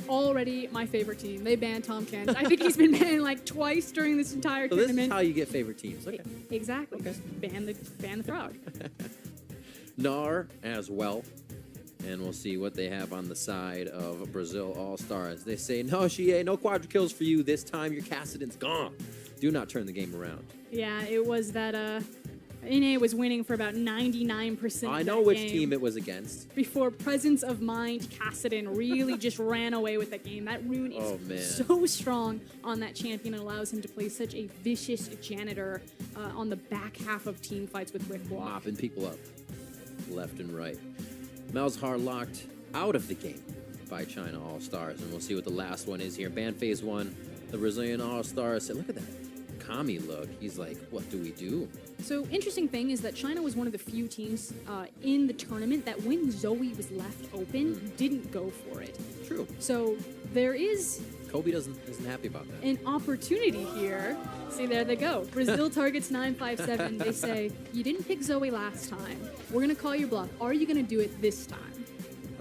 already my favorite team. They banned Tom Kent. I think he's been banned like twice during this entire tournament. This is how you get favorite teams. Okay. Exactly. Okay. Just ban the frog. Nar as well. And we'll see what they have on the side of Brazil All-Stars. They say, no, Xie, no quadra kills for you. This time your Kassadin's gone. Do not turn the game around. Yeah, it was that NA was winning for about 99%. I know which team it was against. Before Presence of Mind Kassadin really just ran away with that game. That rune is so strong on that champion and allows him to play such a vicious janitor on the back half of team fights with Rick Block. Mopping people up left and right. Malzahar locked out of the game by China All-Stars, and we'll see what the last one is here. Ban phase 1, the Brazilian All-Stars said, look at that Kami look. He's like, what do we do? So, interesting thing is that China was one of the few teams in the tournament that when Zoe was left open, didn't go for it. True. So, there is... Kobe isn't happy about that. An opportunity here. See, there they go. Brazil targets 957. They say, you didn't pick Zoe last time. We're going to call your bluff. Are you going to do it this time?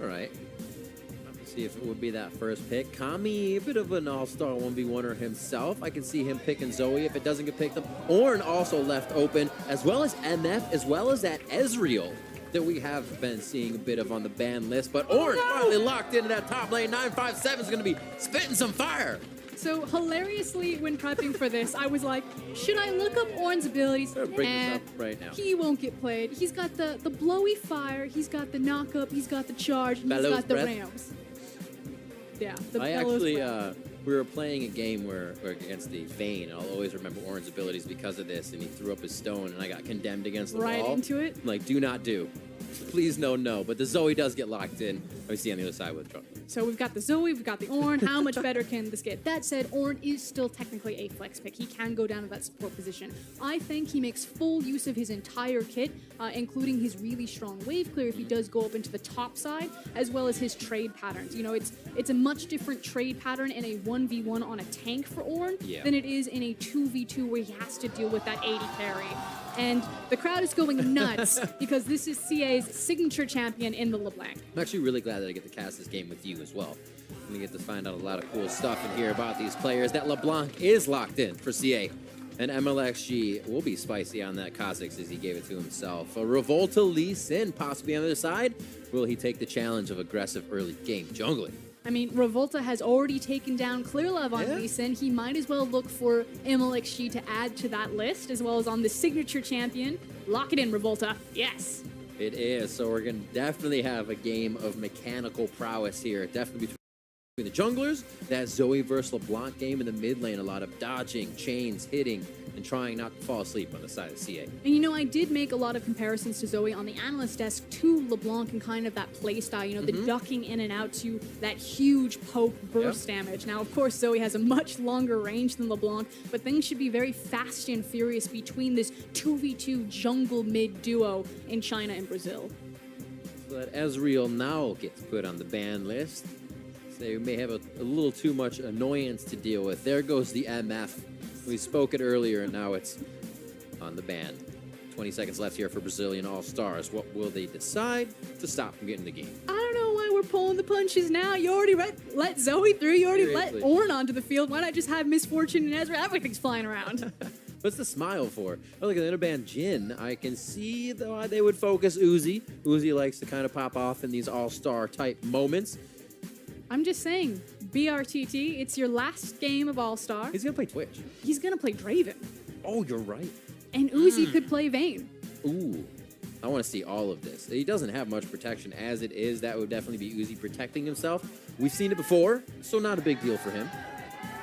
All right. Let's see if it would be that first pick. Kami, a bit of an all-star 1v1er himself. I can see him picking Zoe if it doesn't get picked up. Ornn also left open, as well as MF, as well as that Ezreal that we have been seeing a bit of on the ban list. But Ornn finally locked into that top lane. 957 is going to be spitting some fire. So hilariously, when prepping for this, I was like, should I look up Ornn's abilities? Bring this up right now. He won't get played. He's got the blowy fire, he's got the knock-up, he's got the charge, and he's got the rams. Yeah, the we were playing a game where against the Vayne, and I'll always remember Ornn's abilities because of this, and he threw up his stone, and I got condemned against the wall. Right into it? I'm like, do not do. Please, no. But the Zoe does get locked in. We see on the other side with Trump. So we've got the Zoe, we've got the Ornn. How much better can this get? That said, Ornn is still technically a flex pick. He can go down to that support position. I think he makes full use of his entire kit, including his really strong wave clear if he does go up into the top side, as well as his trade patterns. You know, it's a much different trade pattern in a 1v1 on a tank for Ornn than it is in a 2v2 where he has to deal with that 80 carry. And the crowd is going nuts because this is CA's signature champion in the LeBlanc. I'm actually really glad that I get to cast this game with you as well. We get to find out a lot of cool stuff and hear about these players. That LeBlanc is locked in for CA. And MLXG will be spicy on that Kha'Zix as he gave it to himself. A Revolta Lee Sin possibly on the other side. Will he take the challenge of aggressive early game jungling? I mean, Revolta has already taken down Clearlove on Lee Sin. He might as well look for MLXG to add to that list, as well as on the signature champion. Lock it in, Revolta. Yes. It is. So we're going to definitely have a game of mechanical prowess here. Definitely between the junglers, that Zoe versus LeBlanc game in the mid lane. A lot of dodging, chains, hitting, and trying not to fall asleep on the side of CA. And you know, I did make a lot of comparisons to Zoe on the analyst desk to LeBlanc and kind of that play style, you know, the ducking in and out to that huge poke burst damage. Now, of course, Zoe has a much longer range than LeBlanc, but things should be very fast and furious between this 2v2 jungle mid duo in China and Brazil. So that Ezreal now gets put on the ban list. They may have a little too much annoyance to deal with. There goes the MF. We spoke it earlier, and now it's on the ban. 20 seconds left here for Brazilian All-Stars. What will they decide to stop from getting the game? I don't know why we're pulling the punches now. You already let Zoe through. You already let Ornn onto the field. Why not just have Misfortune and Ezra? Everything's flying around. What's the smile for? Oh, look at the interban Jin. I can see why they would focus Uzi. Uzi likes to kind of pop off in these all-star type moments. I'm just saying, BRTT, it's your last game of All-Star. He's going to play Twitch. He's going to play Draven. Oh, you're right. And Uzi could play Vayne. Ooh. I want to see all of this. He doesn't have much protection as it is. That would definitely be Uzi protecting himself. We've seen it before, so not a big deal for him.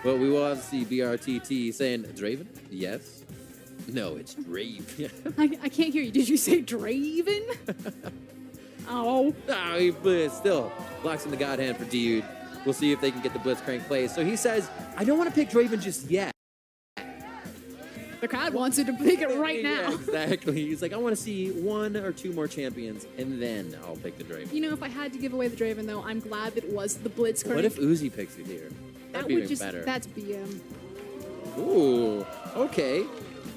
But we will have to see BRTT saying, Draven? Yes. No, it's Draven. I can't hear you. Did you say Draven? Oh. Oh, he still blocks in the God Hand for Dude. We'll see if they can get the Blitzcrank plays. So he says, I don't want to pick Draven just yet. The crowd wants it to pick it right now. Yeah, exactly. He's like, I want to see 1 or 2 more champions, and then I'll pick the Draven. You know, if I had to give away the Draven, though, I'm glad that it was the Blitzcrank. What if Uzi picks it here? That'd be even better. That's BM. Ooh, okay.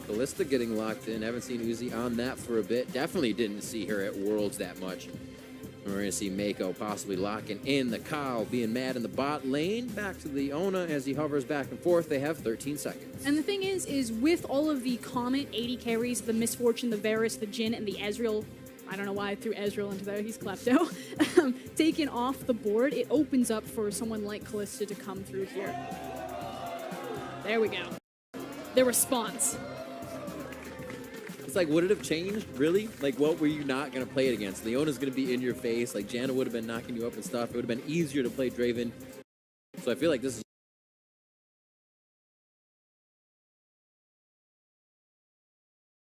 Ballista getting locked in. Haven't seen Uzi on that for a bit. Definitely didn't see her at Worlds that much. And we're going to see Mako possibly locking in the Kyle, being mad in the bot lane. Back to Leona as he hovers back and forth. They have 13 seconds. And the thing is with all of the Comet 80 carries, the Misfortune, the Varus, the Jin, and the Ezreal, I don't know why I threw Ezreal into there, he's Klepto, taken off the board, it opens up for someone like Kalista to come through here. There we go. The response. It's like, would it have changed, really? Like, what were you not going to play it against? Leona's going to be in your face. Like, Janna would have been knocking you up and stuff. It would have been easier to play Draven. So I feel like this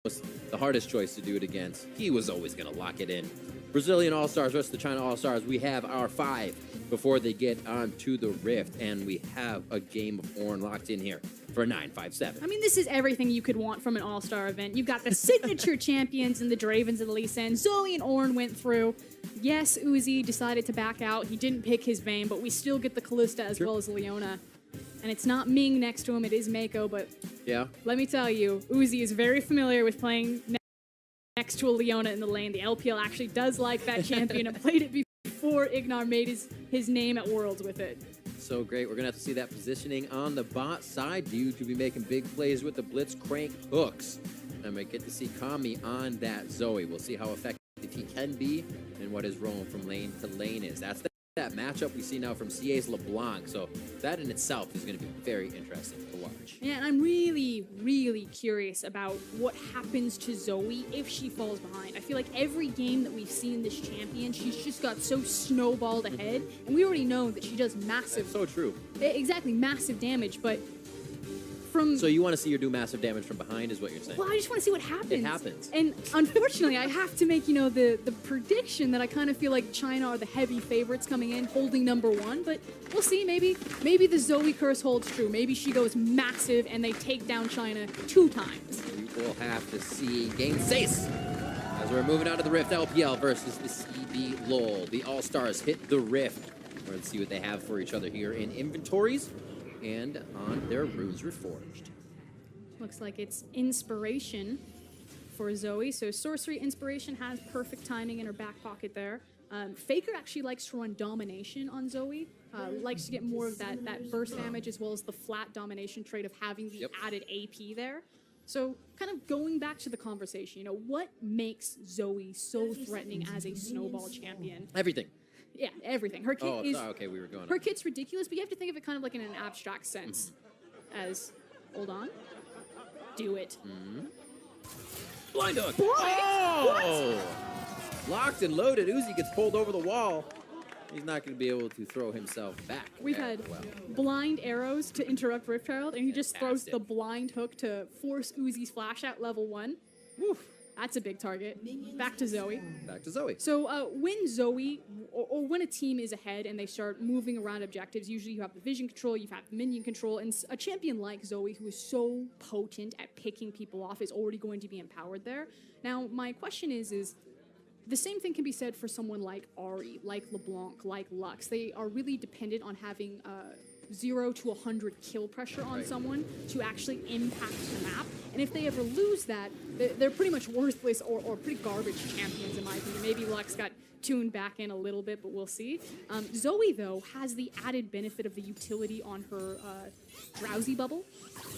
is the hardest choice to do it against. He was always going to lock it in. Brazilian All-Stars versus the China All-Stars. We have our 5 before they get onto the Rift, and we have a game of Ornn locked in here for a 9-5-7. I mean, this is everything you could want from an All-Star event. You've got the signature champions and the Dravens and the Lee Sin. Zoe and Ornn went through. Yes, Uzi decided to back out. He didn't pick his Vayne, but we still get the Kalista as well as Leona. And it's not Ming next to him, it is Mako, but yeah, let me tell you, Uzi is very familiar with playing next to a Leona in the lane. The LPL actually does like that champion and played it before Ignar made his name at Worlds with it. So great. We're going to have to see that positioning on the bot side. Dude to be making big plays with the Blitz Crank hooks. And we get to see Kami on that Zoe. We'll see how effective he can be and what his role from lane to lane is. That's that matchup we see now from CA's LeBlanc. So that in itself is going to be very interesting to watch. Yeah, and I'm really, really curious about what happens to Zoe if she falls behind. I feel like every game that we've seen this champion, she's just got so snowballed ahead. And we already know that she does massive... That's so true. Exactly, massive damage, but... So you want to see her do massive damage from behind is what you're saying? Well, I just want to see what happens. It happens. And unfortunately, I have to make, the prediction that I kind of feel like China are the heavy favorites coming in, holding #1. But we'll see. Maybe the Zoe curse holds true. Maybe she goes massive and they take down China 2 times. We will have to see Game 6 as we're moving out of the Rift. LPL versus the CB LOL. The All-Stars hit the Rift. We're going to see what they have for each other here in inventories and on their Runes Reforged. Looks like it's Inspiration for Zoe. So Sorcery Inspiration has perfect timing in her back pocket there. Faker actually likes to run Domination on Zoe. Likes to get more of that burst damage as well as the flat domination trait of having the added AP there. So kind of going back to the conversation, what makes Zoe so threatening as a snowball champion? Everything. Yeah, everything. Her kit is... okay, we were going... Her kit's ridiculous, but you have to think of it kind of like in an abstract sense. As... Hold on. Do it. Blind hook! Oh! What? Locked and loaded. Uzi gets pulled over the wall. He's not going to be able to throw himself back. We've had blind arrows to interrupt Rift Herald, and he just throws the blind hook to force Uzi's flash out level 1. Woof. That's a big target. Back to Zoe. Back to Zoe. So when Zoe, or when a team is ahead and they start moving around objectives, usually you have the vision control, you have the minion control, and a champion like Zoe, who is so potent at picking people off, is already going to be empowered there. Now, my question is the same thing can be said for someone like Ahri, like LeBlanc, like Lux. They are really dependent on having 0 to 100 kill pressure on someone to actually impact the map. And if they ever lose that, they're pretty much worthless or pretty garbage champions in my opinion. Maybe Lux got tuned back in a little bit, but we'll see. Zoe, though, has the added benefit of the utility on her drowsy bubble,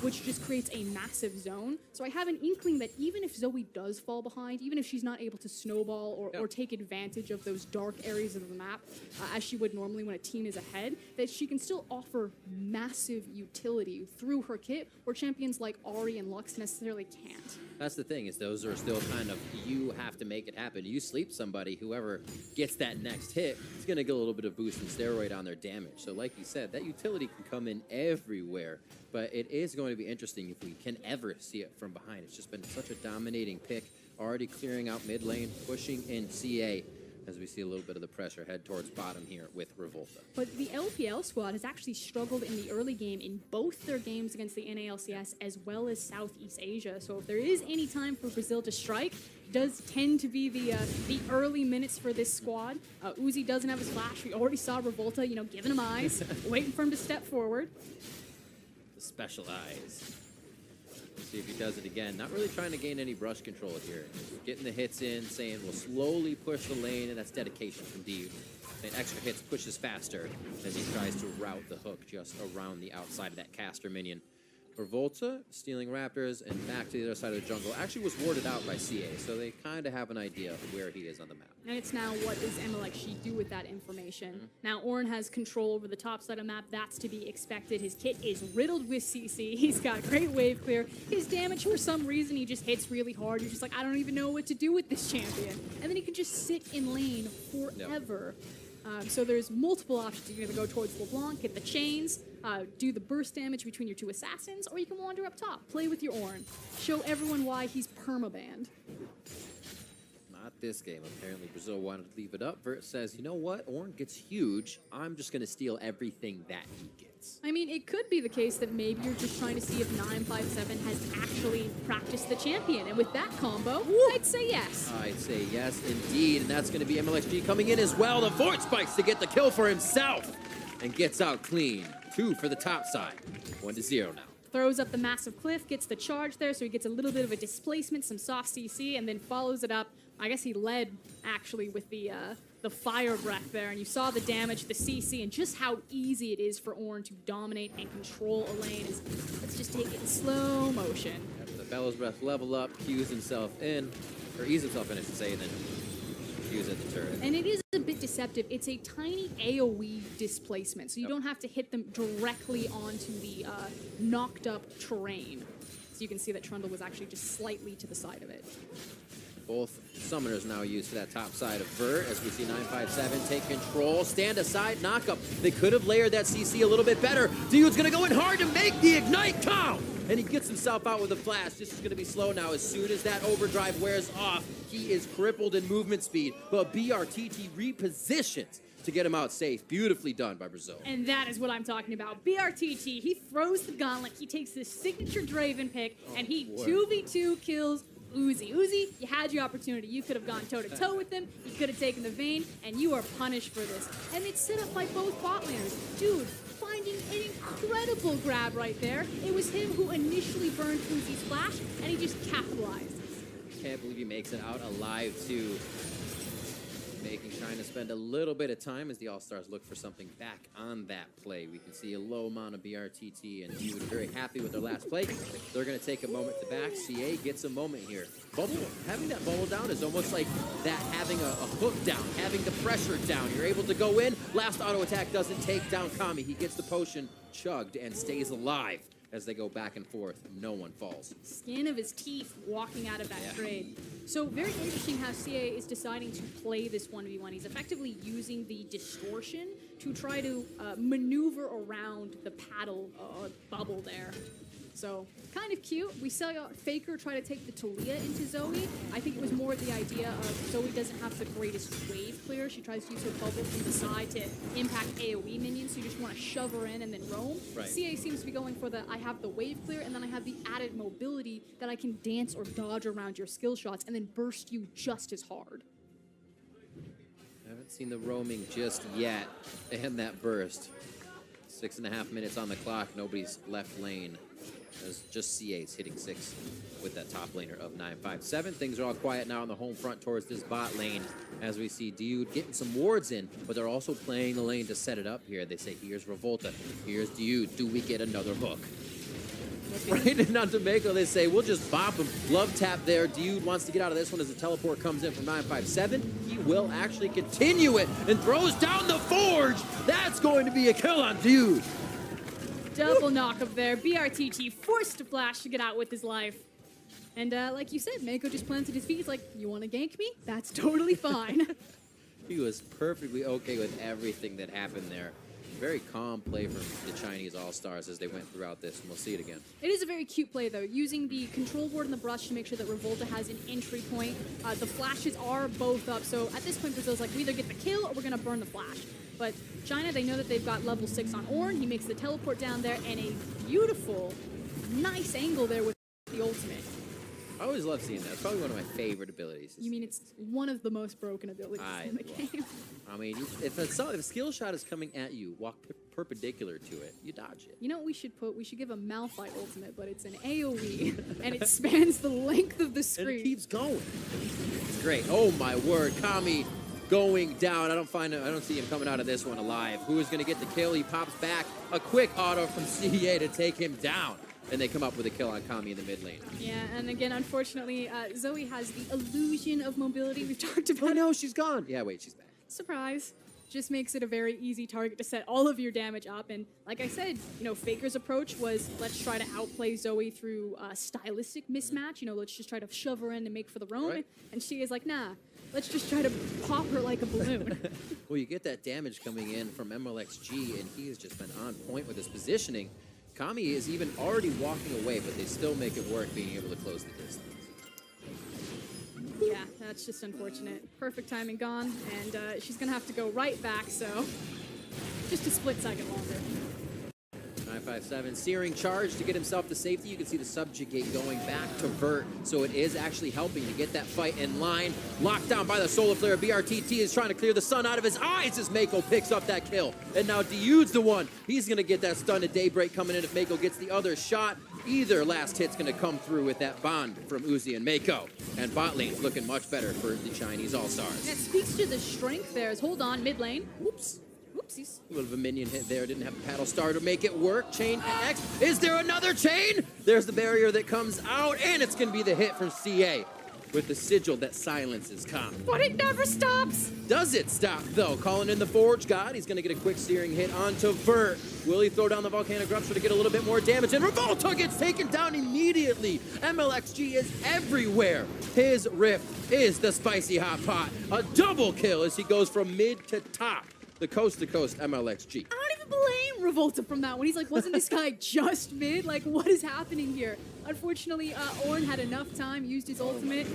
which just creates a massive zone. So I have an inkling that even if Zoe does fall behind, even if she's not able to snowball or take advantage of those dark areas of the map, as she would normally when a team is ahead, that she can still offer massive utility through her kit, where champions like Ahri and Lux necessarily can't. That's the thing, is those are still kind of, you have to make it happen. You sleep somebody, whoever gets that next hit, it's going to get a little bit of boost in steroid on their damage. So like you said, that utility can come in everywhere, but it is going to be interesting if we can ever see it from behind. It's just been such a dominating pick, already clearing out mid lane, pushing in CA, as we see a little bit of the pressure head towards bottom here with Revolta. But the LPL squad has actually struggled in the early game in both their games against the NALCS as well as Southeast Asia. So if there is any time for Brazil to strike, it does tend to be the early minutes for this squad. Uzi doesn't have his flash. We already saw Revolta, giving him eyes, waiting for him to step forward. The special eyes. See if he does it again. Not really trying to gain any brush control here. Just getting the hits in, saying we'll slowly push the lane, and that's dedication from D. And extra hits pushes faster as he tries to route the hook just around the outside of that caster minion. Revolta, stealing Raptors, and back to the other side of the jungle. Actually was warded out by CA, so they kind of have an idea of where he is on the map. And it's now, what does MLXG do with that information? Now, Ornn has control over the top side of the map. That's to be expected. His kit is riddled with CC. He's got great wave clear. His damage, for some reason, he just hits really hard. You're just like, I don't even know what to do with this champion. And then he can just sit in lane forever. Yep. So there's multiple options. You can either go towards LeBlanc, hit the chains, do the burst damage between your two assassins, or you can wander up top, play with your Ornn, show everyone why he's permabanned. Not this game. Apparently Brazil wanted to leave it up. Vert says, you know what? Ornn gets huge. I'm just going to steal everything that he gets. I mean, it could be the case that maybe you're just trying to see if 957 has actually practiced the champion. And with that combo, I'd say yes. I'd say yes, indeed. And that's going to be MLXG coming in as well. The Fort Spikes to get the kill for himself. And gets out clean. 2 for the top side. 1-0 now. Throws up the massive cliff, gets the charge there, so he gets a little bit of a displacement, some soft CC, and then follows it up. I guess he led, actually, with the fire breath there, and you saw the damage, the CC, and just how easy it is for Ornn to dominate and control a lane. Let's just take it in slow motion. Yep, the Bellows Breath level up, cues himself in, or ease himself in, I should say, and then use at the turret. And it is a bit deceptive. It's a tiny AoE displacement, so you don't have to hit them directly onto the knocked up terrain. So you can see that Trundle was actually just slightly to the side of it. Both summoners now used for that top side of Vert, as we see 957 take control, stand aside, knock up. They could have layered that CC a little bit better. Dude's gonna go in hard to make the ignite count! And he gets himself out with a flash. This is gonna be slow now. As soon as that overdrive wears off, he is crippled in movement speed, but BRTT repositions to get him out safe. Beautifully done by Brazil. And that is what I'm talking about. BRTT, he throws the gauntlet, he takes his signature Draven pick, and he 2v2 kills Uzi. Uzi, you had your opportunity. You could have gone toe-to-toe with him. You could have taken the Vayne, and you are punished for this. And it's set up by both bot laners. Dude, finding an incredible grab right there. It was him who initially burned Uzi's flash, and he just capitalized. Can't believe he makes it out alive, too. Trying to spend a little bit of time as the All-Stars look for something back on that play. We can see a low amount of BRTT, and he was very happy with their last play. They're going to take a moment to back. CA gets a moment here. Bubble, having that bubble down is almost like that having a hook down, having the pressure down. You're able to go in. Last auto attack doesn't take down Kami. He gets the potion chugged and stays alive. As they go back and forth, no one falls. Skin of his teeth walking out of that trade. So very interesting how CA is deciding to play this 1v1. He's effectively using the distortion to try to maneuver around the paddle bubble there. So kind of cute. We saw Faker try to take the Talia into Zoe. I think it was more the idea of Zoe doesn't have the greatest wave clear. She tries to use her bubble from the side to impact AoE minions, so you just want to shove her in and then roam. Right. CA seems to be going for the, I have the wave clear, and then I have the added mobility that I can dance or dodge around your skill shots and then burst you just as hard. I haven't seen the roaming just yet, and that burst. 6.5 minutes on the clock, nobody's left lane. As just CA's hitting 6 with that top laner of 957. Things are all quiet now on the home front towards this bot lane as we see Dude getting some wards in, but they're also playing the lane to set it up here. They say, here's Revolta, here's Dude. Do we get another hook? Right, and on Jamaica, they say, we'll just bop him. Love tap there. Dude wants to get out of this one as the teleport comes in from 957. He will actually continue it and throws down the Forge. That's going to be a kill on Dude. Double knock up there. BRTT forced to flash to get out with his life. And like you said, Mako just planted his feet. He's like, you want to gank me? That's totally fine. He was perfectly okay with everything that happened there. Very calm play from the Chinese All-Stars as they went throughout this, and we'll see it again. It is a very cute play, though, using the control ward and the brush to make sure that Revolta has an entry point. The flashes are both up, so at this point, Brazil's like, we either get the kill or we're going to burn the flash. But China, they know that they've got level 6 on Ornn. He makes the teleport down there, and a beautiful, nice angle there with the ultimate. I always love seeing that. It's probably one of my favorite abilities. You mean it's one of the most broken abilities in the game? I mean, if a skill shot is coming at you, walk perpendicular to it, you dodge it. You know what we should put? We should give a Malphite ultimate, but it's an AoE, and it spans the length of the screen. And it keeps going. It's great. Oh my word, Kami going down. I don't see him coming out of this one alive. Who is going to get the kill? He pops back. A quick auto from CA to take him down. And they come up with a kill on Kami in the mid lane. Yeah, and again, unfortunately, Zoe has the illusion of mobility we've talked about. Oh no, she's gone. Yeah, wait, she's back. Surprise. Just makes it a very easy target to set all of your damage up. And like I said, you know, Faker's approach was let's try to outplay Zoe through stylistic mismatch. You know, let's just try to shove her in and make for the roam. Right. And she is like, nah, let's just try to pop her like a balloon. Well, you get that damage coming in from MLXG, and he has just been on point with his positioning. Kami is even already walking away, but they still make it work being able to close the distance. Yeah, that's just unfortunate. Perfect timing gone, and she's going to have to go right back, so just a split second longer. 957, Searing charge to get himself to safety. You can see the subjugate going back to Vert, so it is actually helping to get that fight in line. Locked down by the Solar Flare. BRTT is trying to clear the sun out of his eyes as Mako picks up that kill. And now Diude's the one. He's going to get that stun of Daybreak coming in if Mako gets the other shot. Either last hit's going to come through with that bond from Uzi and Mako. And bot lane's looking much better for the Chinese All-Stars. That speaks to the strength there. Hold on, mid lane. Whoops. Whoopsies. A little of a minion hit there. Didn't have a paddle star to make it work. Chain X. Is there another chain? There's the barrier that comes out, and it's going to be the hit from CA with the sigil that silences Kami. But it never stops. Does it stop, though? Calling in the Forge God. He's going to get a quick searing hit onto Vert. Will he throw down the Volcanic Rupture to get a little bit more damage? And Revolta gets taken down immediately. MLXG is everywhere. His Rift is the spicy hot pot. A double kill as he goes from mid to top. The coast-to-coast MLXG. I don't even blame Revolta from that one. He's like, wasn't this guy just mid? Like, what is happening here? Unfortunately, Ornn had enough time, used his ultimate,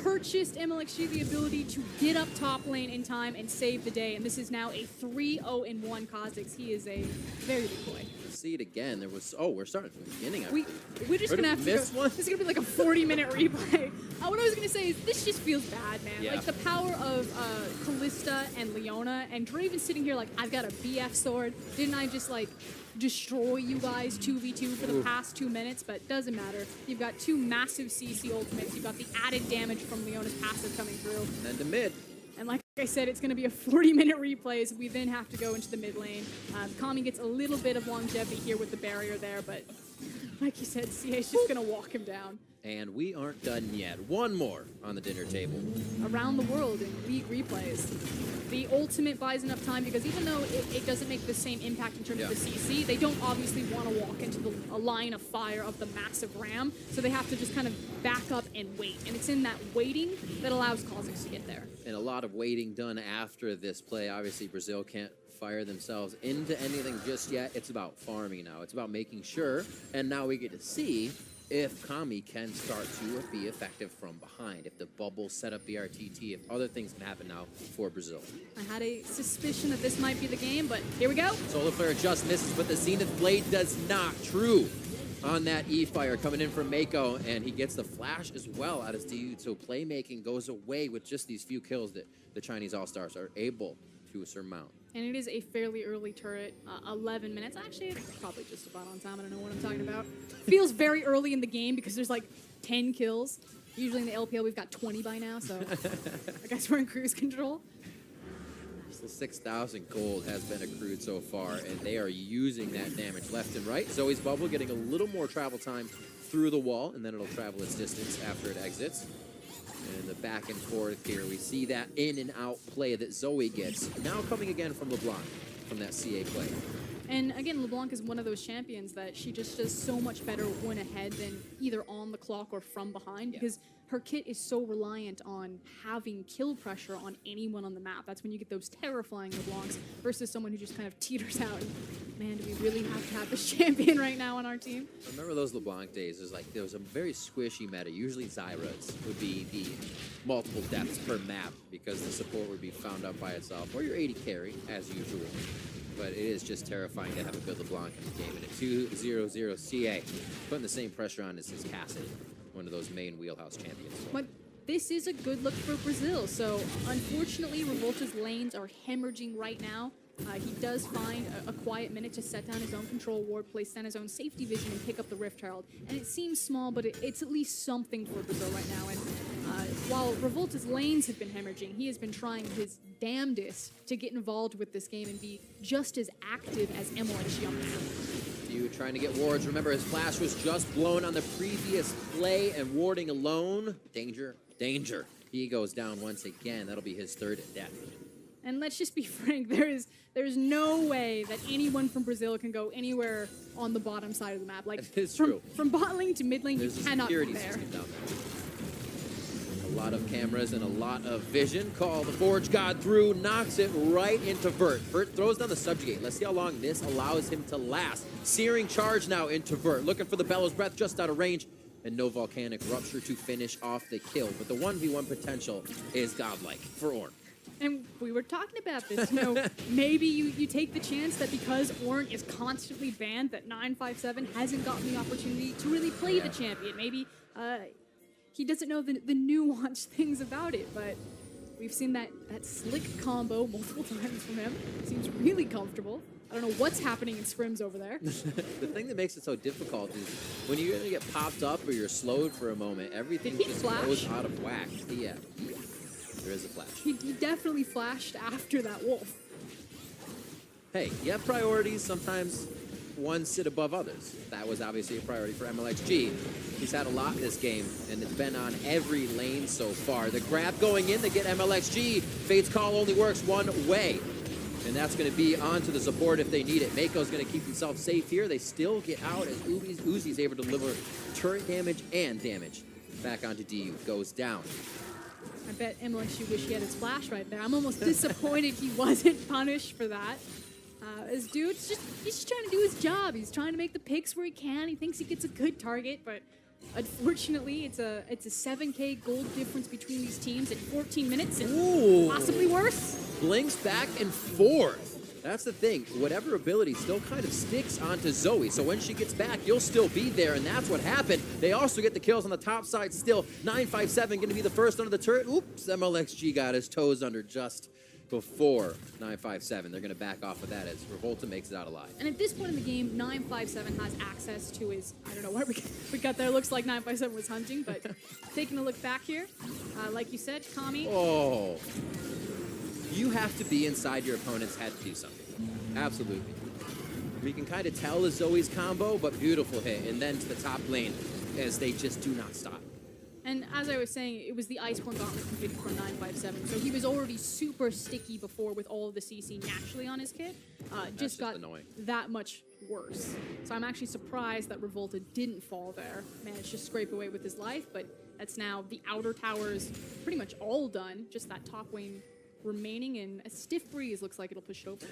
purchased MLXG the ability to get up top lane in time and save the day. And this is now a 3-0-1 Kha'Zix. He is a very big boy. See it again. There was, we're starting from the beginning. We're just gonna have to miss one. This is gonna be like a 40-minute replay. What I was gonna say is this just feels bad, man. Yeah. Like the power of Kalista and Leona, and Draven sitting here like, I've got a BF sword. Didn't I just like destroy you guys 2v2 for the past 2 minutes? But doesn't matter. You've got two massive CC ultimates. You've got the added damage from Leona's passive coming through. And then to mid. And like I said, it's going to be a 40-minute replay, so we then have to go into the mid lane. Kami gets a little bit of longevity here with the barrier there, but like you said, CA's just going to walk him down. And we aren't done yet. One more on the dinner table. Around the world in League replays. The ultimate buys enough time because even though it doesn't make the same impact in terms of the CC, they don't obviously want to walk into a line of fire of the massive ram, so they have to just kind of back up and wait. And it's in that waiting that allows Kha'Zix to get there. And a lot of waiting done after this play. Obviously, Brazil can't fire themselves into anything just yet. It's about farming now. It's about making sure. And now we get to see if Kami can start to be effective from behind, if the bubble set up the RTT, if other things can happen now for Brazil. I had a suspicion that this might be the game, but here we go. Solar Flare just misses, but the Zenith Blade does not. True on that E-Fire coming in from Mako, and he gets the flash as well out of Diude. So playmaking goes away with just these few kills that the Chinese All-Stars are able to surmount. And it is a fairly early turret, 11 minutes. Actually, it's probably just about on time. I don't know what I'm talking about. Feels very early in the game because there's like 10 kills. Usually in the LPL, we've got 20 by now, so I guess we're in cruise control. So 6,000 gold has been accrued so far, and they are using that damage left and right. Zoe's bubble getting a little more travel time through the wall, and then it'll travel its distance after it exits. And the back and forth here, we see that in and out play that Zoe gets. Now coming again from LeBlanc, from that CA play. And again, LeBlanc is one of those champions that she just does so much better when ahead than either on the clock or from behind, because her kit is so reliant on having kill pressure on anyone on the map. That's when you get those terrifying LeBlancs versus someone who just kind of teeters out. And, man, do we really have to have this champion right now on our team? I remember those LeBlanc days. There was a very squishy meta. Usually Zyra's would be the multiple deaths per map because the support would be found out by itself, or your 80 carry, as usual. But it is just terrifying to have a good LeBlanc in the game. And a 2-0-0 CA, putting the same pressure on as his Cassidy. one of those main wheelhouse champions. But this is a good look for Brazil. So unfortunately, Revolta's lanes are hemorrhaging right now. He does find a quiet minute to set down his own control ward, place down his own safety vision, and pick up the Rift Herald. And it seems small, but it's at least something for Brazil right now. And while Revolta's lanes have been hemorrhaging, he has been trying his damnedest to get involved with this game and be just as active as MLHG on the field. You trying to get wards. Remember, his flash was just blown on the previous play, and warding alone. Danger, danger. He goes down once again. That'll be his third death. And let's just be frank, there's no way that anyone from Brazil can go anywhere on the bottom side of the map. Like it's from, true. From bot lane to mid lane, There's you a cannot security go there. system down there. A lot of cameras and a lot of vision. Call the Forge God through, knocks it right into Vert. Vert throws down the subjugate. Let's see how long this allows him to last. Searing charge now into Vert. Looking for the Bellows Breath just out of range. And no Volcanic Rupture to finish off the kill. But the 1v1 potential is godlike for Ornn. And we were talking about this, you know, maybe you take the chance that because Ornn is constantly banned, that 957 hasn't gotten the opportunity to really play the champion. Maybe he doesn't know the nuanced things about it, but we've seen that slick combo multiple times from him. Seems really comfortable. I don't know what's happening in scrims over there. The thing that makes it so difficult is when you're going to get popped up or you're slowed for a moment, everything just goes out of whack. Yeah. There is a flash. He definitely flashed after that wolf. Hey, you have priorities. Sometimes ones sit above others. That was obviously a priority for MLXG. He's had a lot this game, and it's been on every lane so far. The grab going in to get MLXG. Fate's Call only works one way, and that's going to be onto the support if they need it. Mako's going to keep himself safe here. They still get out as Uzi's able to deliver turret damage and damage. Back onto DU. Goes down. I bet MLXG wish he had his flash right there. I'm almost disappointed he wasn't punished for that. This dude's he's just trying to do his job. He's trying to make the picks where he can. He thinks he gets a good target, but unfortunately, it's a 7K gold difference between these teams at 14 minutes and possibly worse. Blinks back and forth. That's the thing. Whatever ability still kind of sticks onto Zoe. So when she gets back, you'll still be there, and that's what happened. They also get the kills on the top side still. 957 going to be the first under the turret. Oops, MLXG got his toes under just before 957. They're going to back off of that as Revolta makes it out alive. And at this point in the game, 957 has access to his, I don't know what we got there. Looks like 957 was hunting, but taking a look back here, like you said, Kami. Oh. You have to be inside your opponent's head to do something. Absolutely. We can kind of tell the Zoe's combo, but beautiful hit. And then to the top lane as they just do not stop. And as I was saying, it was the Iceborne Gauntlet configured for 957, so he was already super sticky before with all of the CC naturally on his kit. Just got annoying. That much worse. So I'm actually surprised that Revolta didn't fall there. Managed to scrape away with his life, but that's now the outer towers pretty much all done. Just that top wing remaining, and a stiff breeze looks like it'll push it over.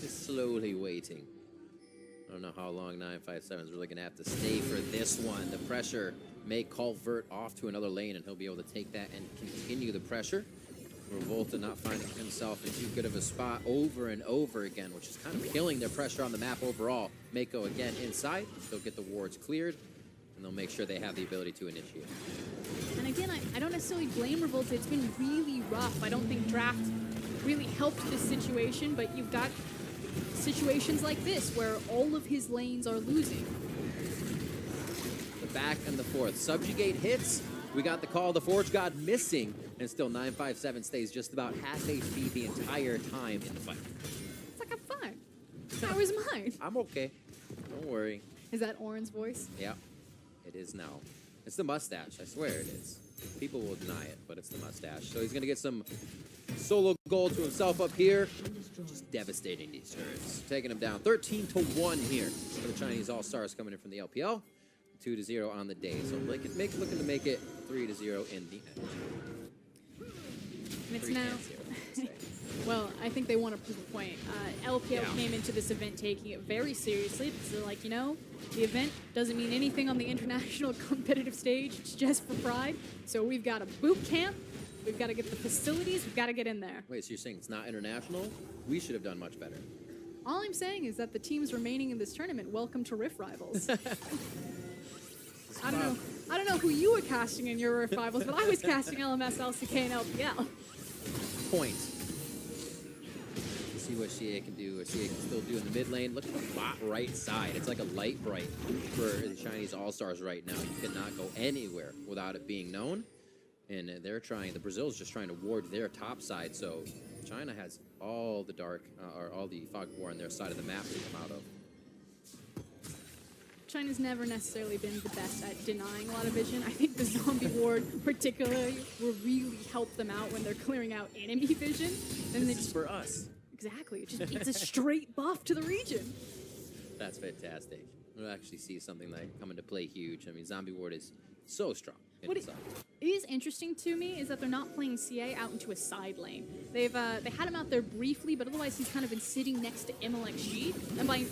Just slowly waiting. I don't know how long 957 is really going to have to stay for this one. The pressure may call Vert off to another lane, and he'll be able to take that and continue the pressure. Revolta not finding himself in too good of a spot over and over again, which is kind of killing their pressure on the map overall. Mako again inside. They'll get the wards cleared, and they'll make sure they have the ability to initiate. And again, I don't necessarily blame Revolta. It's been really rough. I don't think draft really helped this situation, but you've got situations like this where all of his lanes are losing. The back and the forth. Subjugate hits. We got the call of the Forge God missing, and still 957 stays just about half HP the entire time in the fight. It's like, I'm fine. How is mine? I'm okay. Don't worry. Is that Ornn's voice? Yeah, it is now. It's the mustache. I swear it is. People will deny it, but it's the mustache. So he's going to get some solo gold to himself up here. Just devastating these turrets. Taking him down 13-1 here for the Chinese All-Stars coming in from the LPL. 2-0 on the day. So looking to make it 3-0 in the end. And it's now... Well, I think they want to prove a point. LPL came into this event taking it very seriously because they're like, you know, the event doesn't mean anything on the international competitive stage. It's just for pride. So we've got a boot camp. We've got to get the facilities. We've got to get in there. Wait, so you're saying it's not international? We should have done much better. All I'm saying is that the teams remaining in this tournament, welcome to Rift Rivals. This I don't know who you were casting in your revivals, but I was casting LMS, LCK, and LPL. Point. See what CA can do, or CA can still do in the mid lane. Look at the bot right side. It's like a light bright for the Chinese All-Stars right now. You cannot go anywhere without it being known. And they're trying, the Brazil's just trying to ward their top side. So China has all the dark, or all the fog war on their side of the map to come out of. China's never necessarily been the best at denying a lot of vision. I think the zombie ward particularly will really help them out when they're clearing out enemy vision. And This is for us. Exactly. It's a straight buff to the region. That's fantastic. We'll actually see something like come into play huge. I mean, zombie ward is so strong. What is interesting to me is that they're not playing CA out into a side lane. They had him out there briefly, but otherwise he's kind of been sitting next to MLXG. And by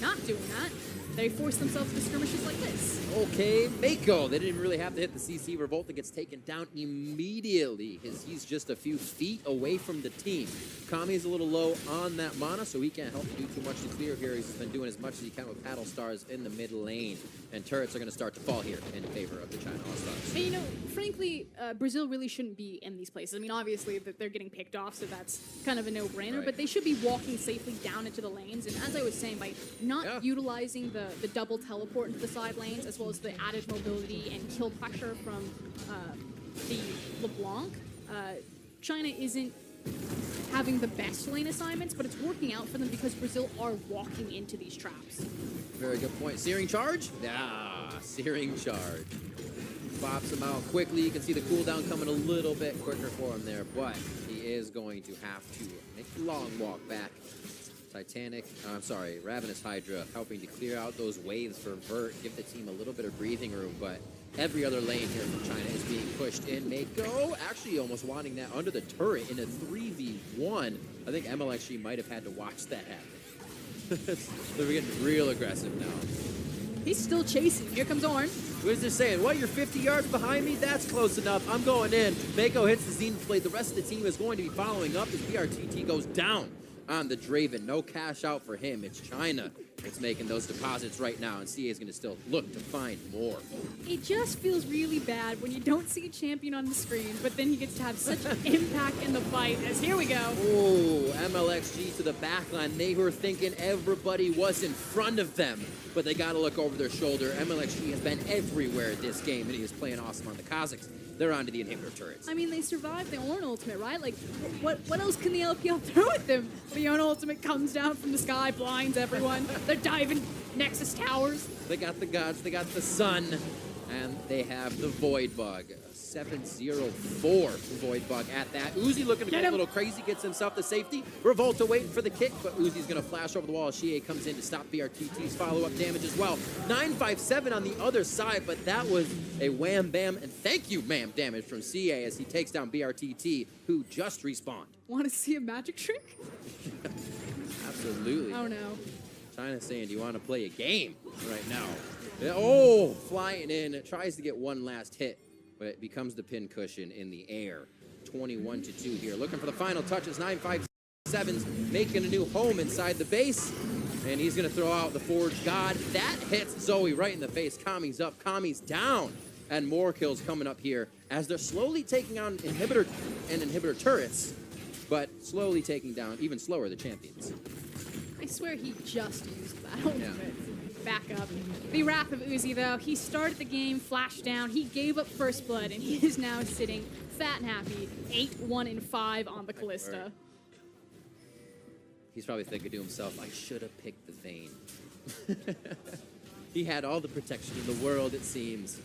not doing that, they force themselves into skirmishes like this. Okay, Mako. They didn't really have to hit the CC. Revolta gets taken down immediately. He's just a few feet away from the team. Kami's a little low on that mana, so he can't help do too much to clear here. He's been doing as much as he can with paddle stars in the mid lane. And turrets are going to start to fall here in favor of the China All-Stars. And you know, frankly, Brazil really shouldn't be in these places. I mean, obviously, they're getting picked off, so that's kind of a no-brainer. Right. But they should be walking safely down into the lanes. And as I was saying, by not utilizing the double teleport into the side lanes, as well as the added mobility and kill pressure from the LeBlanc, China isn't having the best lane assignments, but it's working out for them because Brazil are walking into these traps. Very good point. Searing charge? Searing charge. Pops him out quickly. You can see the cooldown coming a little bit quicker for him there, but he is going to have to make the long walk back. Ravenous Hydra helping to clear out those waves for Vert, give the team a little bit of breathing room, but every other lane here from China is being pushed in. Mako actually almost wanting that under the turret in a 3v1. I think MLXG might have had to watch that happen. They're getting real aggressive now. He's still chasing. Here comes Ornn. Wizards are saying, what, you're 50 yards behind me? That's close enough. I'm going in. Mako hits the Zenith Blade. The rest of the team is going to be following up as BRTT goes down on the Draven. No cash out for him. It's China that's making those deposits right now, and CA is going to still look to find more. It just feels really bad when you don't see a champion on the screen, but then he gets to have such an impact in the fight as here we go. Oh, MLXG to the backline. They were thinking everybody was in front of them, but they got to look over their shoulder. MLXG has been everywhere this game, and he is playing awesome on the Kazakhs. They're onto the inhibitor turrets. I mean, they survived the Ornn ultimate, right? Like, what else can the LPL throw at them? The Ornn ultimate comes down from the sky, blinds everyone. They're diving Nexus towers. They got the gods, they got the sun, and they have the Void Bug. 704 Void Bug at that. Uzi looking to get a little crazy, gets himself to safety. Revolta waiting for the kick, but Uzi's going to flash over the wall. Shie comes in to stop BRTT's follow-up damage as well. 957 on the other side, but that was a wham, bam, and thank you, ma'am damage from CA as he takes down BRTT, who just respawned. Want to see a magic trick? Absolutely. Oh, no. China's saying, do you want to play a game right now? Oh, flying in. Tries to get one last hit, but it becomes the pin cushion in the air. 21-2 here. Looking for the final touches. 957's making a new home inside the base. And he's going to throw out the Forge God. That hits Zoe right in the face. Kami's up. Kami's down. And more kills coming up here as they're slowly taking on inhibitor turrets, but slowly taking down, even slower, the champions. I swear he just used that ultimate. Back up. The Wrath of Uzi, though, he started the game, flashed down, he gave up first blood, and he is now sitting fat and happy, 8-1-5 on the Callista. He's probably thinking to himself, I should have picked the Vayne. He had all the protection in the world, it seems.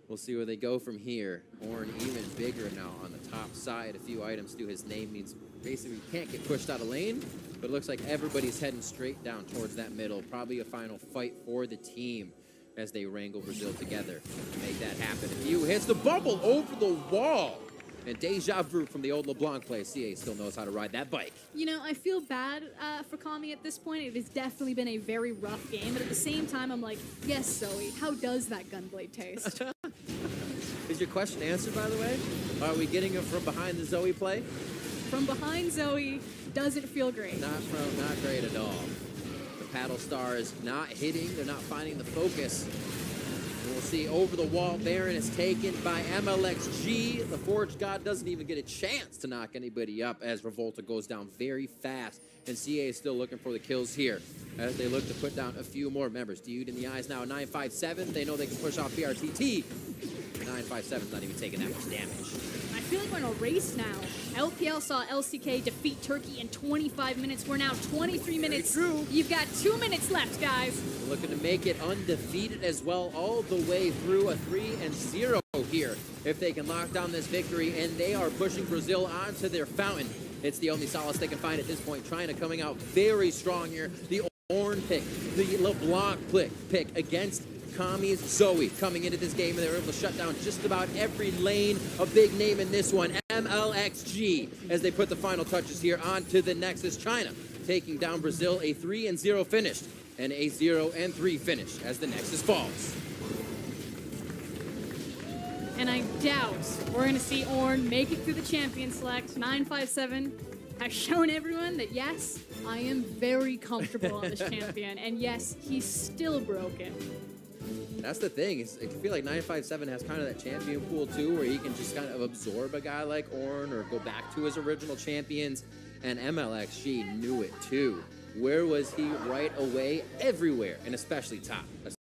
We'll see where they go from here. Ornn even bigger now on the top side. A few items to his name means basically he can't get pushed out of lane, but it looks like everybody's heading straight down towards that middle. Probably a final fight for the team as they wrangle Brazil together to make that happen. A few hits, the bubble over the wall. And deja vu from the old LeBlanc play. CA still knows how to ride that bike. You know, I feel bad for Kami at this point. It has definitely been a very rough game, but at the same time, I'm like, yes, Zoe, how does that gunblade taste? Is your question answered, by the way? Are we getting it from behind the Zoe play? From behind Zoe, doesn't feel great. Not great at all. The paddle stars not hitting. They're not finding the focus. We'll see over the wall. Baron is taken by MLXG. The Forge God doesn't even get a chance to knock anybody up as Revolta goes down very fast. And CA is still looking for the kills here as they look to put down a few more members. Dude in the eyes now, 957. They know they can push off BRTT. 957's not even taking that much damage. I feel like we're in a race now. LPL saw LCK defeat Turkey in 25 minutes. We're now 23 minutes. True. You've got 2 minutes left, guys. They're looking to make it undefeated as well, all the way through a 3-0 here if they can lock down this victory, and they are pushing Brazil onto their fountain. It's the only solace they can find at this point. China coming out very strong here. The Ornn pick, the LeBlanc pick against Kami's Zoe coming into this game, and they were able to shut down just about every lane. A big name in this one, MLXG, as they put the final touches here onto the Nexus. China taking down Brazil, a 3-0 finish and a 0-3 finish as the Nexus falls. And I doubt we're going to see Ornn make it through the champion select. 957 has shown everyone that, yes, I am very comfortable on this champion. And yes, he's still broken. That's the thing. Is I feel like 957 has kind of that champion pool too, where he can just kind of absorb a guy like Ornn or go back to his original champions. And MLXG knew it too. Where was he? Right away, everywhere, and especially top.